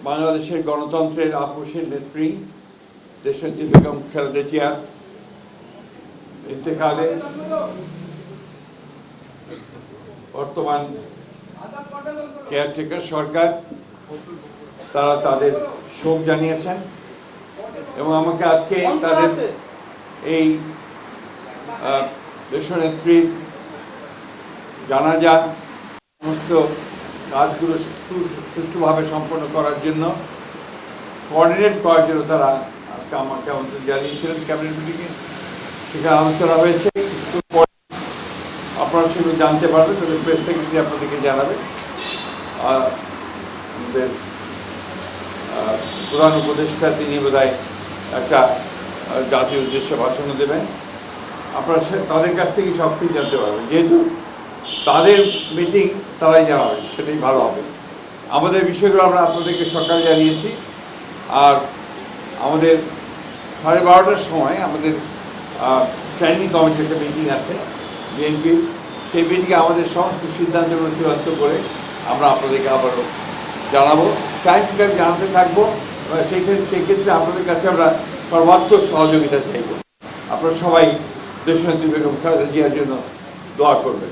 বাংলাদেশের গণতন্ত্রের আপোষের নেত্রী দেশনেত্রী বেগম খালেদা জিয়ার ইন্তেকালে বর্তমান কেয়ারটেকার সরকার তারা তাদের শোক জানিয়েছেন এবং আমাকে আজকে তাদের এই দেশনেত্রীর জানাজা সমস্ত কাজগুলো সুষ্ঠুভাবে সম্পন্ন করার জন্য কোঅর্ডিনেট করার জন্য তারা আজকে আমাকে আমন্ত্রণ জানিয়েছিলেন ক্যাবিনেট মিটিংয়ে। সেখানে আলোচনা হয়েছে, আপনারা সেগুলো জানতে পারবেন, তাদের প্রেস সেক্রেটারি আপনাদেরকে জানাবে। আমাদের প্রধান উপদেষ্টা তিনি বোধহয় একটা জাতীয় উদ্দেশ্যে ভাষণ দেবেন, আপনারা তাদের কাছ থেকে সব কিছু জানতে পারবেন। যেহেতু তাদের মিটিং তারাই জানাবেন, সেটাই ভালো হবে। আমাদের বিষয়গুলো আমরা আপনাদেরকে সকালে জানিয়েছি। আর আমাদের 12:30টার সময় আমাদের স্ট্যান্ডিং কমিটির একটা মিটিং আছে বিএনপির, সেই মিটিংয়ে আমাদের সমস্ত সিদ্ধান্তগুলো চূড়ান্ত করে আমরা আপনাদেরকে আবারও জানাবো, টাইম টু টাইম জানাতে থাকবো। সেক্ষেত্রে আপনাদের কাছে আমরা সর্বাত্মক সহযোগিতা চাইব। আপনারা সবাই দেশনেত্রী বেগম খালেদা জিয়ার জন্য দোয়া করবেন।